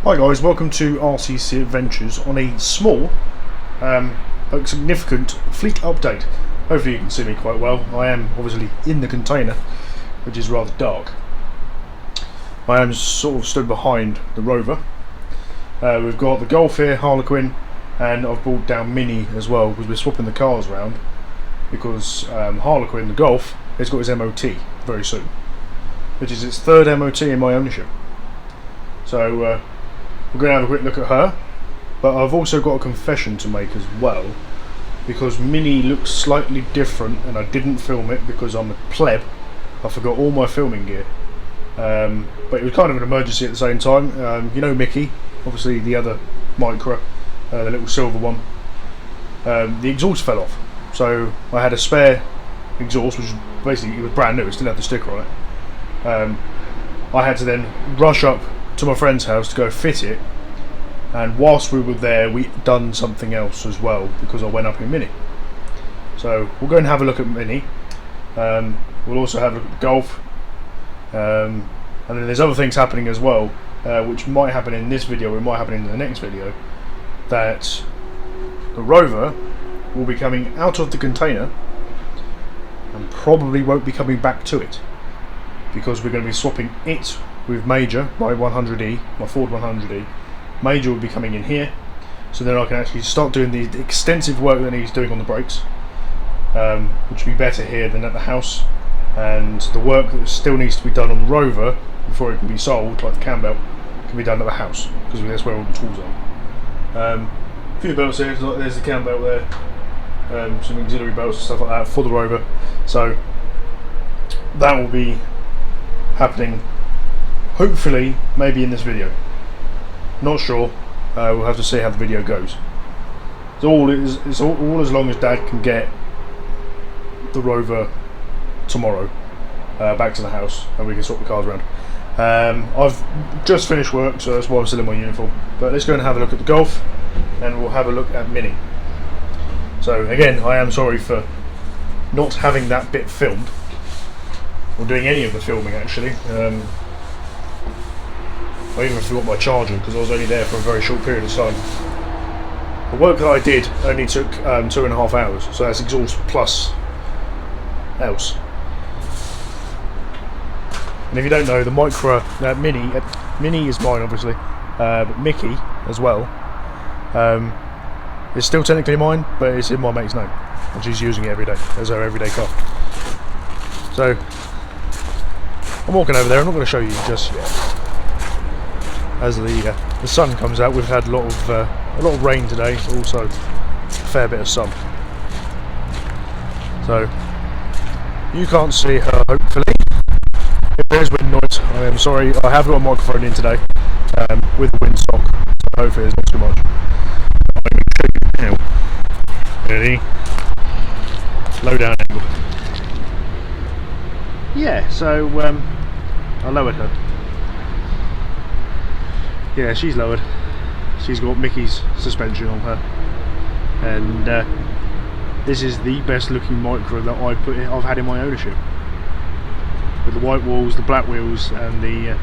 Hi guys, welcome to RCC Adventures on a small but significant fleet update. Hopefully you can see me quite well. I am obviously in the container, which is rather dark. I am sort of stood behind the Rover. We've got the Golf here, Harlequin, and I've brought down Minnie as well because we're swapping the cars around because Harlequin, the Golf, has got his MOT very soon, which is its third MOT in my ownership. So we're going to have a quick look at her, but I've also got a confession to make as well, because Minnie looks slightly different and I didn't film it because I'm a pleb. I forgot all my filming gear, but it was kind of an emergency at the same time. You know Mickey, obviously the other Micra, the little silver one, the exhaust fell off, so I had a spare exhaust, which was basically, it was brand new, it still had the sticker on it. I had to then rush up to my friend's house to go fit it, and whilst we were there we'd done something else as well because I went up in Minnie. So we'll go and have a look at Minnie. We'll also have a look at the Golf, and then there's other things happening as well, which might happen in this video, it might happen in the next video, that the Rover will be coming out of the container and probably won't be coming back to it, because we're going to be swapping it with Major, my 100E, my Ford 100E. Major will be coming in here, so then I can actually start doing the extensive work that he's doing on the brakes, which will be better here than at the house, and the work that still needs to be done on the Rover before it can be sold, like the cam belt, can be done at the house, because that's where all the tools are. A few belts here, like there's the cam belt there, some auxiliary belts and stuff like that for the Rover, so that will be happening hopefully maybe in this video, not sure. We'll have to see how the video goes. It's all as long as Dad can get the Rover tomorrow back to the house and we can swap the cars around. I've just finished work, so that's why I'm still in my uniform, but let's go and have a look at the Golf and we'll have a look at Minnie. So again, I am sorry for not having that bit filmed or doing any of the filming actually. I even forgot my charger because I was only there for a very short period of time. The work that I did only took 2.5 hours, so that's exhaust plus else. And if you don't know, the Micra, Minnie is mine obviously, but Mickey as well, is still technically mine, but it's in my mate's name, and she's using it every day as her everyday car. So I'm walking over there. I'm not going to show you just yet. As the sun comes out, we've had a lot of rain today, also a fair bit of sun. So you can't see her hopefully. If there's wind noise, I am sorry. I have got a microphone in today with the windsock, so hopefully there's not too much. I'm going to show you now. Ready? Low down angle. Yeah, so I lowered her. Yeah, she's lowered. She's got Mickey's suspension on her, and this is the best looking Micra that I've had in my ownership, with the white walls, the black wheels, and the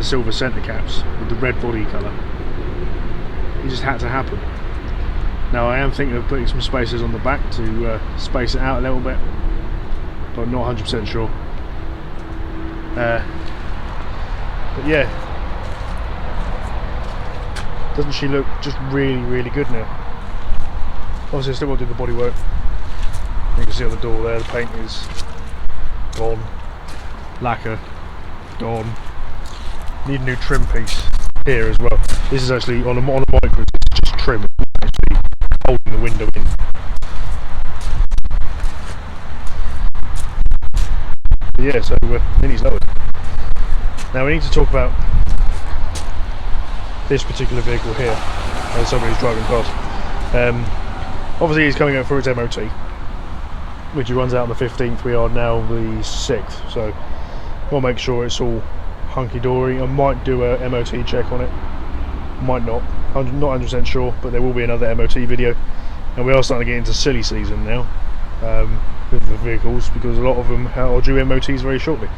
silver centre caps with the red body colour. It just had to happen. Now I am thinking of putting some spacers on the back to space it out a little bit, but I'm not 100% sure. But yeah, doesn't she look just really good now? Obviously I still got to do the bodywork. You can see on the door there, the paint is gone, lacquer gone. Need a new trim piece here as well. This is actually on a Micra, it's just trim, actually holding the window in. But yeah, so Minnie's lowered. Now we need to talk about this particular vehicle here, as somebody's driving past. Obviously he's coming out for his MOT, which he runs out on the 15th, we are now the 6th, so we'll make sure it's all hunky-dory. I might do a MOT check on it, might not, I'm not 100% sure, but there will be another MOT video. And we are starting to get into silly season now with the vehicles, because a lot of them are due MOTs very shortly.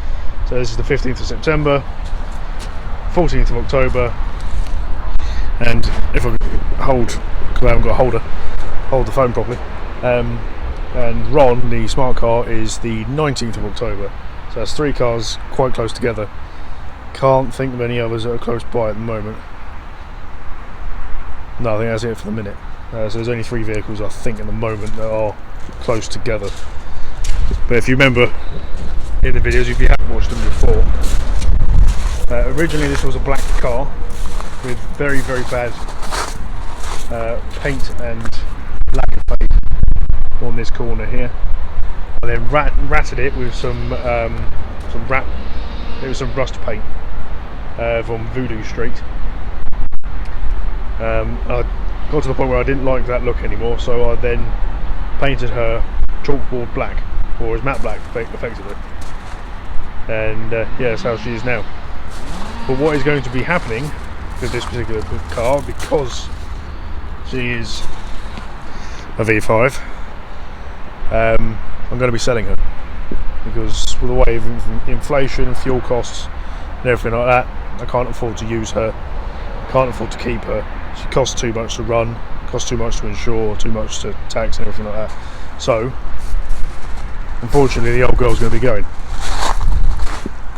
So this is the 15th of September, 14th of October, And if I hold, because I haven't got a holder, hold the phone properly. And Ron, the smart car, is the 19th of October. So that's 3 cars quite close together. Can't think of any others that are close by at the moment. No, I think that's it for the minute. So there's only 3 vehicles, I think, at the moment that are close together. But if you remember in the videos, if you haven't watched them before, originally this was a black car with very, very bad paint and lacquer fade on this corner here. I then ratted it with some rust paint from Voodoo Street. I got to the point where I didn't like that look anymore, so I then painted her chalkboard black, or as matte black effectively. And yeah, that's how she is now. But what is going to be happening with this particular car, because she is a V5, I'm going to be selling her, because with the way of inflation, fuel costs and everything like that, I can't afford to use her, can't afford to keep her. She costs too much to run, costs too much to insure, too much to tax and everything like that. So unfortunately the old girl's going to be going.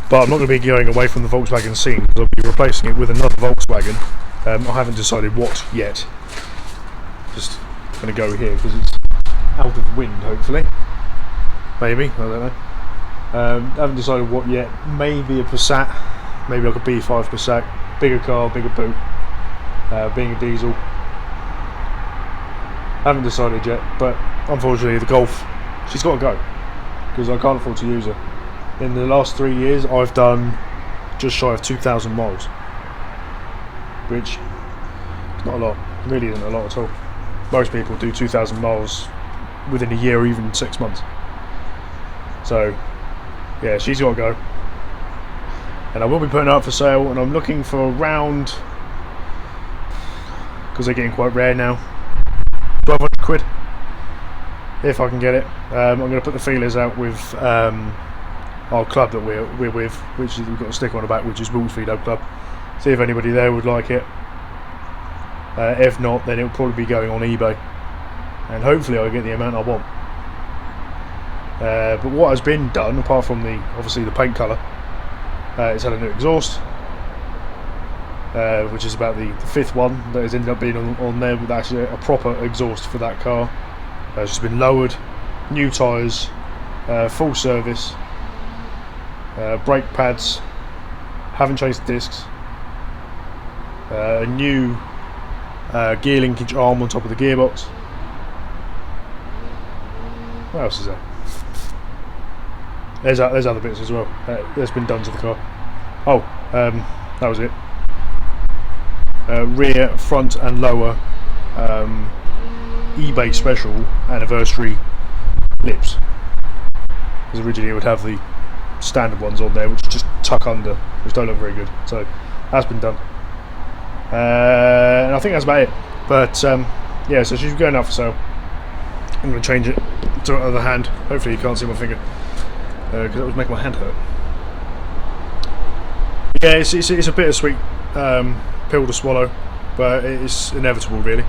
But I'm not going to be going away from the Volkswagen scene, because I'll be replacing it with another Volkswagen. I haven't decided what yet. Just going to go here because it's out of wind, hopefully. Maybe, I don't know. I haven't decided what yet. Maybe a Passat, maybe like a B5 Passat. Bigger car, bigger boot, being a diesel. Haven't decided yet, but unfortunately the Golf, she's got to go, because I can't afford to use her. In the last 3 years I've done just shy of 2,000 miles, which is not a lot, really isn't a lot at all. Most people do 2,000 miles within a year or even 6 months. So yeah, she's got to go. And I will be putting it up for sale, and I'm looking for around, because they're getting quite rare now, 1,200 quid if I can get it. I'm going to put the feelers out with our club that we're with, which is, we've got a sticker on the back, which is Wolfspeed Club. See if anybody there would like it. If not, then it'll probably be going on eBay, and hopefully I'll get the amount I want. But what has been done, apart from obviously the paint colour, it's had a new exhaust, which is about the 5th one that has ended up being on there, with actually a proper exhaust for that car. It's just been lowered, new tyres, full service, brake pads, haven't changed the discs, a new gear linkage arm on top of the gearbox. What else is there? There's other bits as well that's been done to the car. Oh, that was it. Rear, front and lower eBay special anniversary lips, because originally it would have the standard ones on there, which just tuck under, which don't look very good. So that's been done, and I think that's about it. But yeah, so she's going out for sale. I'm going to change it to the other hand. Hopefully you can't see my finger, because that would make my hand hurt. Yeah, it's a bittersweet pill to swallow, but it's inevitable, really.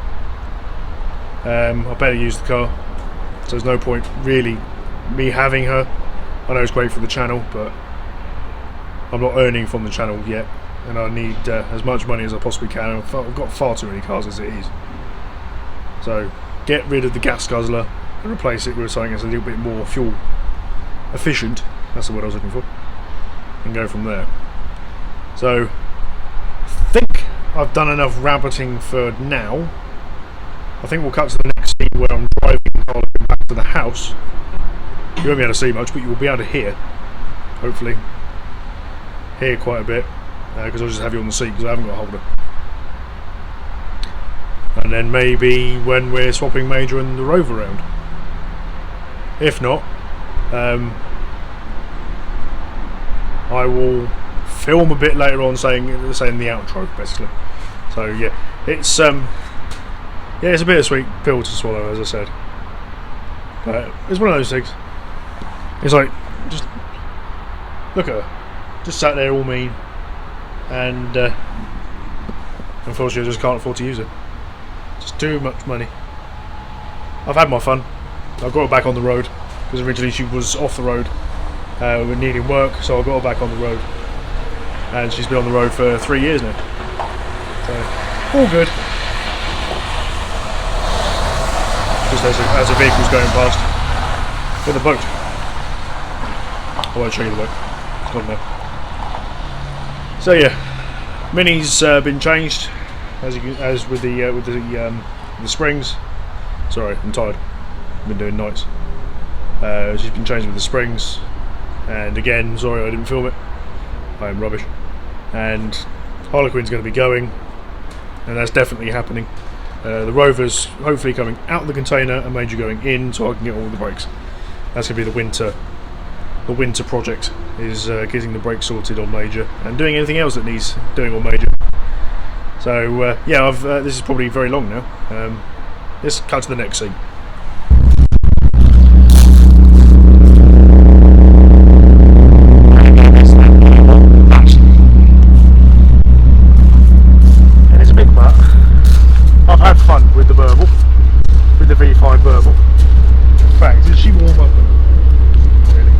I better use the car, so there's no point really me having her. I know it's great for the channel, but I'm not earning from the channel yet, and I need as much money as I possibly can. I've got far too many cars as it is. So get rid of the gas guzzler and replace it with something that's a little bit more fuel efficient, that's the word I was looking for, and go from there. So I think I've done enough rabbiting for now. I think we'll cut to the next scene where I'm driving Harlequin back to the house. You won't be able to see much, but you will be able to hear, hopefully. Hear quite a bit, because I'll just have you on the seat because I haven't got a holder. And then maybe when we're swapping Major and the Rover around. If not, I will film a bit later on saying the outro, basically. So yeah, it's a bittersweet pill to swallow, as I said. But it's one of those things. It's like, just look at her, just sat there all mean, and unfortunately I just can't afford to use it. Just too much money. I've had my fun. I've got her back on the road because originally she was off the road. We're needing work, so I got her back on the road, and she's been on the road for 3 years now. So all good. Just as a vehicle's going past with a boat. I won't show you the boat. It's not there. So yeah, Minnie's been changed as with the springs. Sorry, I'm tired. I've been doing nights. She's been changed with the springs, and again, sorry I didn't film it. I am rubbish. And Harlequin's going to be going, and that's definitely happening. The Rover's hopefully coming out of the container and Major going in, so I can get all the brakes. That's going to be the winter project, is getting the brakes sorted on Major and doing anything else that needs doing on Major. So yeah, this is probably very long now. Let's cut to the next scene. And it's a big part. I've had fun with the Burble, with the V5 Burble. In fact, did she warm up? Really?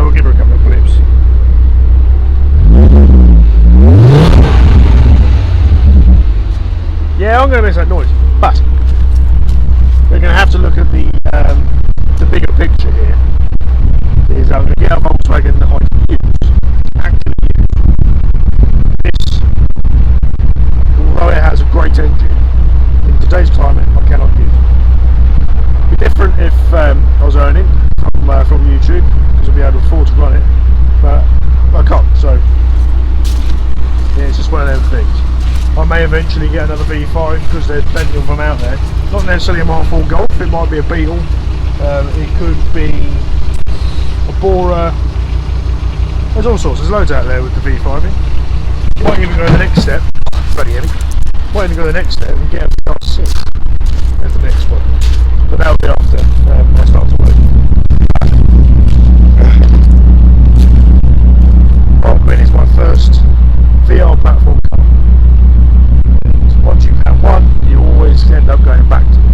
We'll give her a couple of blips. Yeah, I'm going to miss that noise, but we're going to have to look at the bigger picture here. Is I'm going to get a Volkswagen that I can use, actually use. This, although it has a great engine, in today's climate I cannot use. It'd be different if I was earning from YouTube, because I'd be able to afford to run it, but I can't, so yeah, it's just one of them things. I may eventually get another V5 because there's plenty of them out there. Not necessarily a Mark IV Golf, it might be a Beetle, it could be a Bora, there's all sorts, there's loads out there with the V5 in. Might even go the next step, bloody heavy, might even go the next step and get a V6 as the next one, but that'll be after I start to work. Harlequin is my first VR platform car. Once you've had one, you always end up going back to it.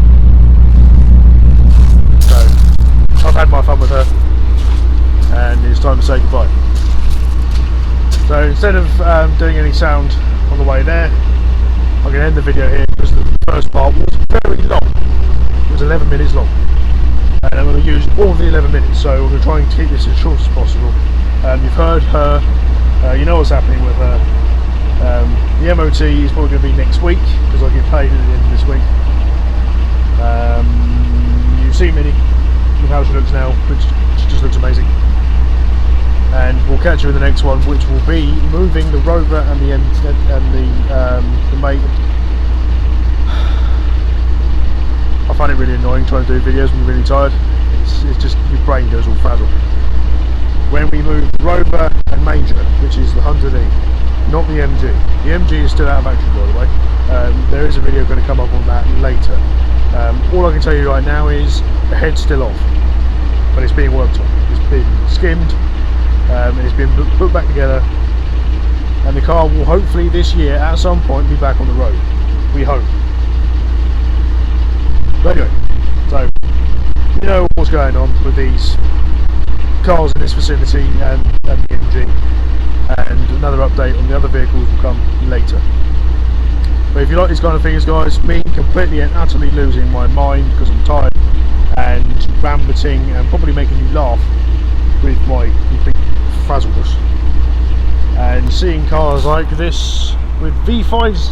So, I've had my fun with her, and it's time to say goodbye. So, instead of doing any sound on the way there, I'm going to end the video here because the first part was very long. It was 11 minutes long. And I'm going to use all of the 11 minutes, so we're going to try and keep this as short as possible. You've heard her, you know what's happening with her. The MOT is probably going to be next week because I get paid at the end of this week. You see Minnie with how she looks now, which she just looks amazing. And we'll catch you in the next one, which will be moving the Rover and the Mate. I find it really annoying trying to do videos when you're really tired. It's just your brain goes all frazzled. When we move Rover and Major, which is the 100E. Not the MG. The MG is still out of action, by the way. There is a video going to come up on that later. All I can tell you right now is the head's still off, but it's being worked on. It's been skimmed, and it's been put back together, and the car will hopefully this year at some point be back on the road. We hope. But anyway, so you know what's going on with these cars in this vicinity and the MG. And another update on the other vehicles will come later. But if you like these kind of things, guys, me completely and utterly losing my mind because I'm tired and rambling and probably making you laugh with my complete frazzleness, and seeing cars like this with V5s,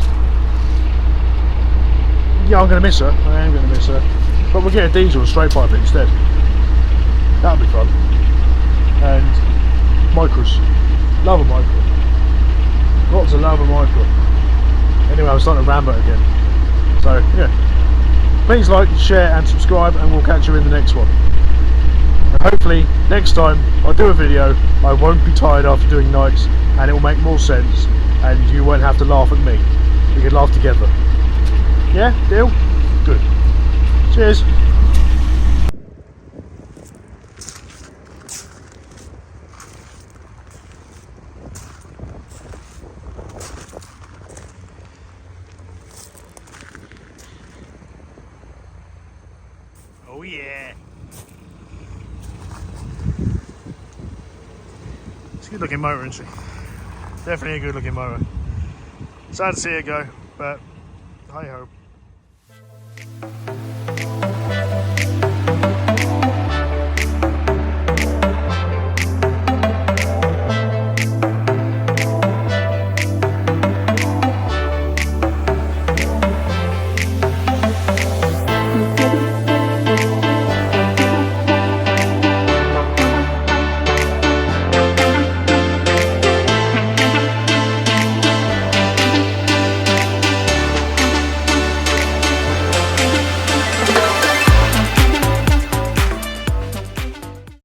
yeah, I'm going to miss her. I am going to miss her, but we'll get a diesel and straight pipe instead. That'll be fun. And Micras. Love a Micra. Lots of love a Micra. Anyway, I'm starting to ramble again. So, yeah. Please like, share and subscribe, and we'll catch you in the next one. And hopefully, next time I do a video, I won't be tired after doing nights, and it will make more sense, and you won't have to laugh at me. We can laugh together. Yeah? Deal? Good. Cheers. yeah. It's a good looking motor, isn't she? Definitely a good looking motor. Sad to see it go, but hey ho.